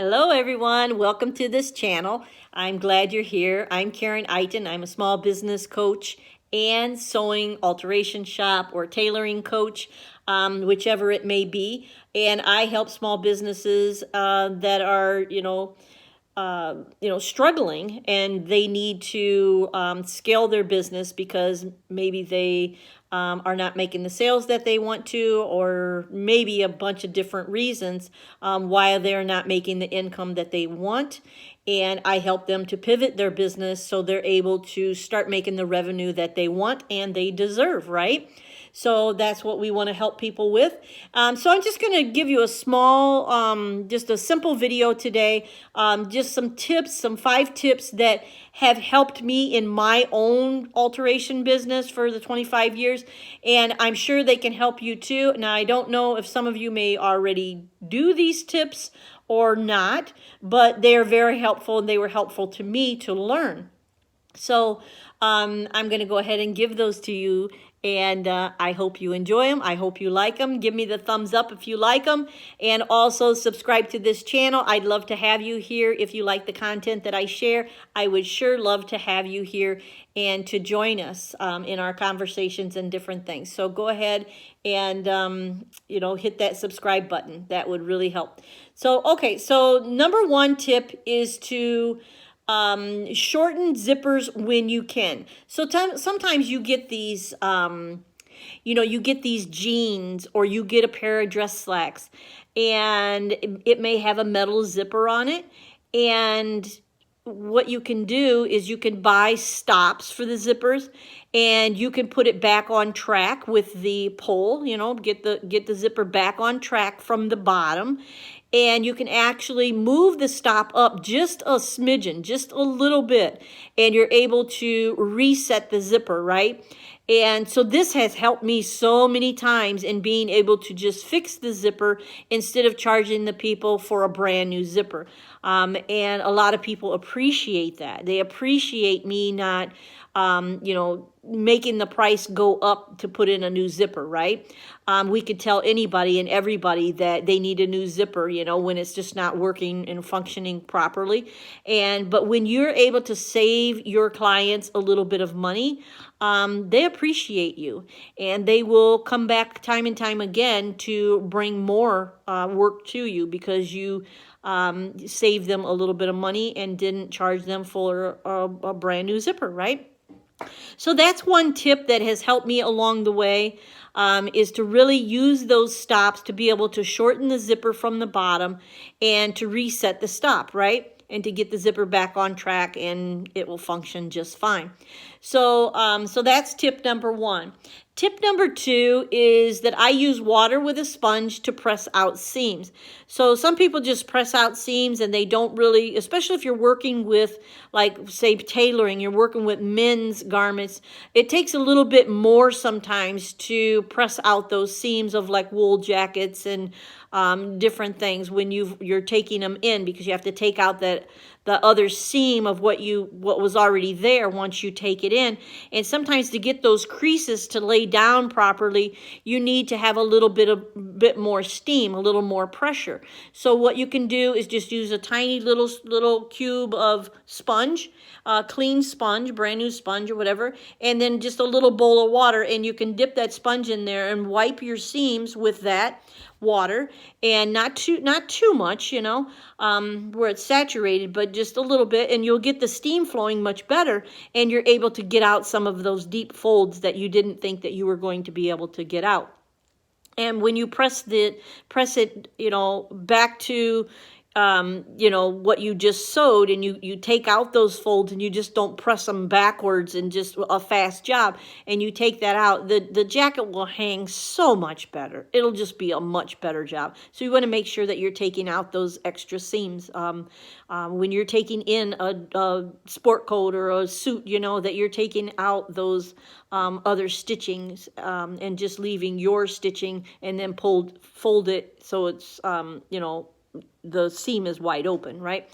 Hello everyone, welcome to this channel. I'm glad you're here. I'm Karen Itin. I'm a small business coach and sewing alteration shop or tailoring coach, whichever it may be. And I help small businesses that are, struggling and they need to scale their business because maybe they are not making the sales that they want to, or maybe a bunch of different reasons why they're not making the income that they want. And I help them to pivot their business so they're able to start making the revenue that they want and they deserve, right? So that's what we want to help people with. So I'm just going to give you a small, just a simple video today. Just some tips, some 5 tips that have helped me in my own alteration business for the 25 years. And I'm sure they can help you too. Now, I don't know if some of you may already do these tips or not, but they are very helpful and they were helpful to me to learn. So I'm going to go ahead and give those to you, and I hope you enjoy them. I hope you like them. Give me the thumbs up if you like them, and also subscribe to this channel. I'd love to have you here if you like the content that I share. I would sure love to have you here and to join us in our conversations and different things. So go ahead and hit that subscribe button. That would really help. So okay, so number 1 tip is to shorten zippers when you can. So sometimes you get these, you get these jeans or you get a pair of dress slacks and it may have a metal zipper on it. And what you can do is you can buy stops for the zippers and you can put it back on track with the pole, get the zipper back on track from the bottom. And you can actually move the stop up just a smidgen, just a little bit, and you're able to reset the zipper, right? And so this has helped me so many times in being able to just fix the zipper instead of charging the people for a brand new zipper. And a lot of people appreciate that. They appreciate me not, making the price go up to put in a new zipper, right? We could tell anybody and everybody that they need a new zipper, when it's just not working and functioning properly. But when you're able to save your clients a little bit of money, they appreciate you and they will come back time and time again to bring more work to you because you saved them a little bit of money and didn't charge them for a brand new zipper, right? So that's one tip that has helped me along the way, is to really use those stops to be able to shorten the zipper from the bottom and to reset the stop, right? And to get the zipper back on track and it will function just fine. So that's tip number 1. Tip number 2 is that I use water with a sponge to press out seams. So some people just press out seams and they don't really, especially if you're working with, like, say, tailoring, you're working with men's garments, it takes a little bit more sometimes to press out those seams of like wool jackets and different things when you're taking them in, because you have to take out the other seam of what was already there once you take it in. And sometimes to get those creases to lay down properly, you need to have a little bit more steam, a little more pressure. So what you can do is just use a tiny little cube of sponge, clean sponge, brand new sponge or whatever, and then just a little bowl of water, and you can dip that sponge in there and wipe your seams with that water, and not too much, where it's saturated, but just a little bit, and you'll get the steam flowing much better, and you're able to get out some of those deep folds that you didn't think that you were going to be able to get out. And when you press it, back to what you just sewed, and you take out those folds and you just don't press them backwards and just a fast job, and you take that out, the jacket will hang so much better. It'll just be a much better job. So you want to make sure that you're taking out those extra seams. When you're taking in a sport coat or a suit, that you're taking out those other stitchings and just leaving your stitching, and then fold it so it's, the seam is wide open, right?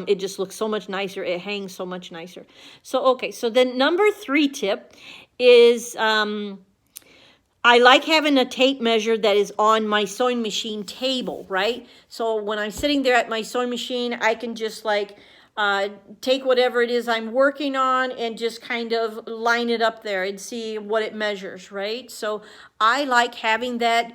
It just looks so much nicer. It hangs so much nicer. So, okay. So then number 3 tip is I like having a tape measure that is on my sewing machine table, right? So when I'm sitting there at my sewing machine, I can just like take whatever it is I'm working on and just kind of line it up there and see what it measures, right? So I like having that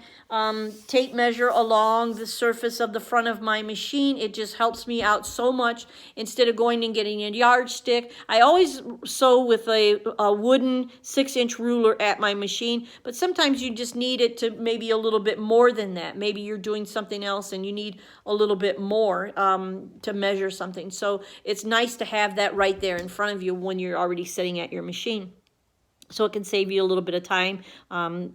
tape measure along the surface of the front of my machine. It just helps me out so much instead of going and getting a yardstick. I always sew with a wooden 6-inch ruler at my machine, but sometimes you just need it to maybe a little bit more than that. Maybe you're doing something else and you need a little bit more to measure something. So it's nice to have that right there in front of you when you're already sitting at your machine. So it can save you a little bit of time, and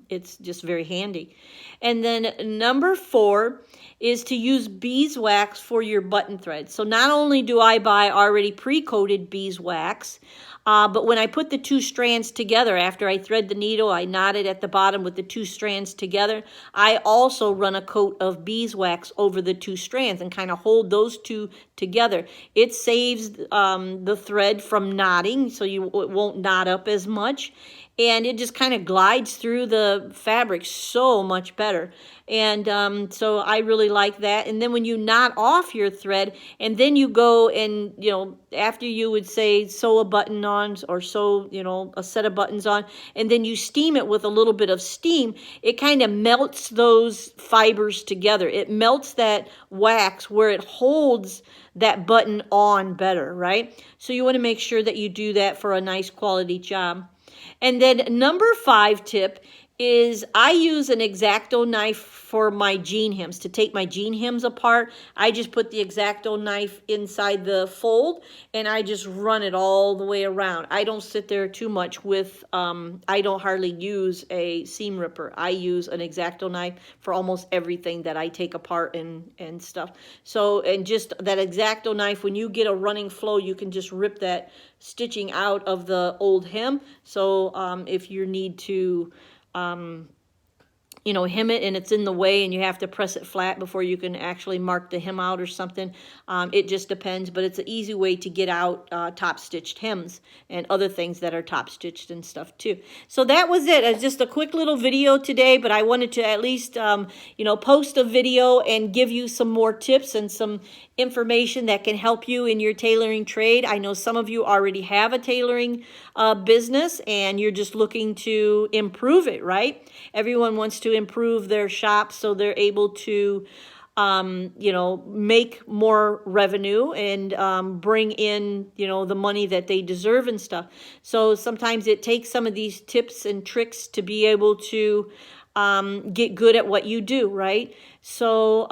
it's just very handy. And then number 4 is to use beeswax for your button thread. So not only do I buy already pre-coated beeswax, but when I put the 2 strands together, after I thread the needle, I knot it at the bottom with the 2 strands together. I also run a coat of beeswax over the 2 strands and kind of hold those 2 together. It saves the thread from knotting, so it won't knot up as much. And it just kind of glides through the fabric so much better. And so I really like that. And then when you knot off your thread, and then you go and, after you would say sew a button on or sew, a set of buttons on, and then you steam it with a little bit of steam, it kind of melts those fibers together. It melts that wax where it holds that button on better, right? So you want to make sure that you do that for a nice quality job. And then number 5 tip is I use an X-Acto knife for my jean hems. To take my jean hems apart, I just put the X-Acto knife inside the fold and I just run it all the way around. I don't sit there too much with, I don't hardly use a seam ripper. I use an X-Acto knife for almost everything that I take apart and stuff. So, and just that X-Acto knife, when you get a running flow, you can just rip that stitching out of the old hem. So if you need to hem it and it's in the way and you have to press it flat before you can actually mark the hem out or something. It just depends, but it's an easy way to get out top stitched hems and other things that are top stitched and stuff too. So that was it. It's just a quick little video today, but I wanted to at least, post a video and give you some more tips and some information that can help you in your tailoring trade. I know some of you already have a tailoring business and you're just looking to improve it, right? Everyone wants to improve their shop so they're able to make more revenue and bring in, the money that they deserve and stuff. So sometimes it takes some of these tips and tricks to be able to get good at what you do, right? So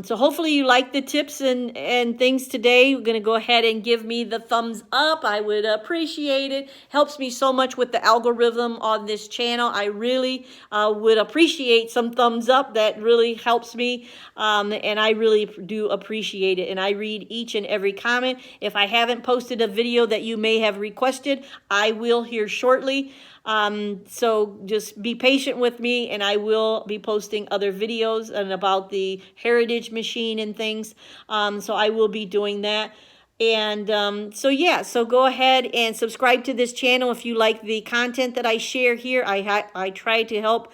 so hopefully you like the tips and things today. You're going to go ahead and give me the thumbs up. I would appreciate it. Helps me so much with the algorithm on this channel. I really would appreciate some thumbs up. That really helps me, and I really do appreciate it. And I read each and every comment. If I haven't posted a video that you may have requested, I will here shortly. So just be patient with me and I will be posting other videos and about the heritage machine and things. So I will be doing that. And so go ahead and subscribe to this channel if you like the content that I share here. I try to help,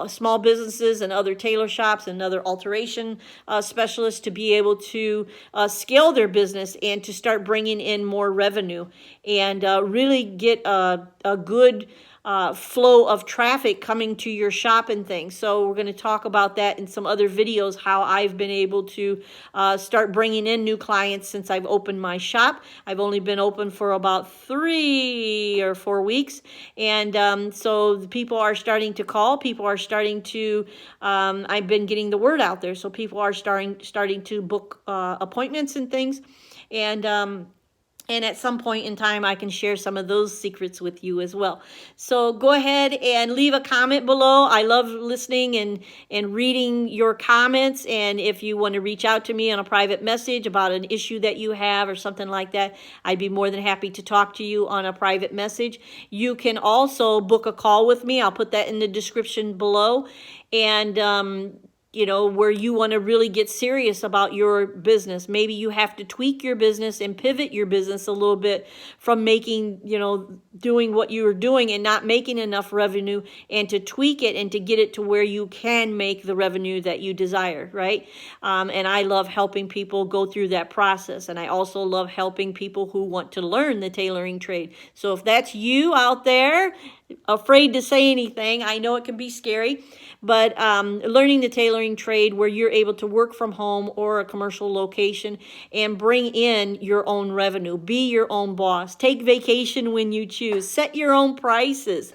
small businesses and other tailor shops and other alteration specialists to be able to scale their business and to start bringing in more revenue and really get a good flow of traffic coming to your shop and things. So we're going to talk about that in some other videos, how I've been able to start bringing in new clients since I've opened my shop. I've only been open for about 3 or 4 weeks. And so people are starting to call. People are starting to, I've been getting the word out there. So people are starting to book appointments and things. And at some point in time, I can share some of those secrets with you as well. So go ahead and leave a comment below. I love listening and reading your comments. And if you want to reach out to me on a private message about an issue that you have or something like that, I'd be more than happy to talk to you on a private message. You can also book a call with me. I'll put that in the description below. And where you want to really get serious about your business. Maybe you have to tweak your business and pivot your business a little bit from making, doing what you were doing and not making enough revenue, and to tweak it and to get it to where you can make the revenue that you desire, right? And I love helping people go through that process. And I also love helping people who want to learn the tailoring trade. So if that's you out there, afraid to say anything, I know it can be scary, but learning the tailoring trade where you're able to work from home or a commercial location and bring in your own revenue, be your own boss, take vacation when you choose, set your own prices,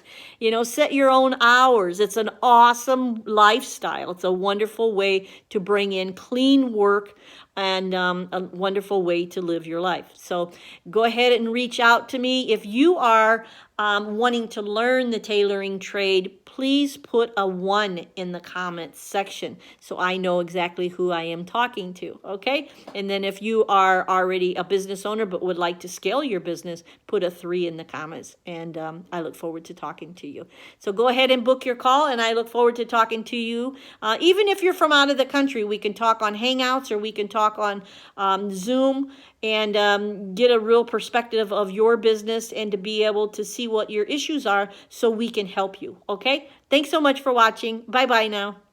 set your own hours. It's an awesome lifestyle. It's a wonderful way to bring in clean work and a wonderful way to live your life. So go ahead and reach out to me. If you are wanting to learn the tailoring trade, please put a 1 in the comments section so I know exactly who I am talking to, okay? And then if you are already a business owner but would like to scale your business, put a 3 in the comments, and I look forward to talking to you. So go ahead and book your call, and I look forward to talking to you. Even if you're from out of the country, we can talk on Hangouts or we can talk on Zoom, and get a real perspective of your business and to be able to see what your issues are so we can help you, okay? Thanks so much for watching. Bye-bye now.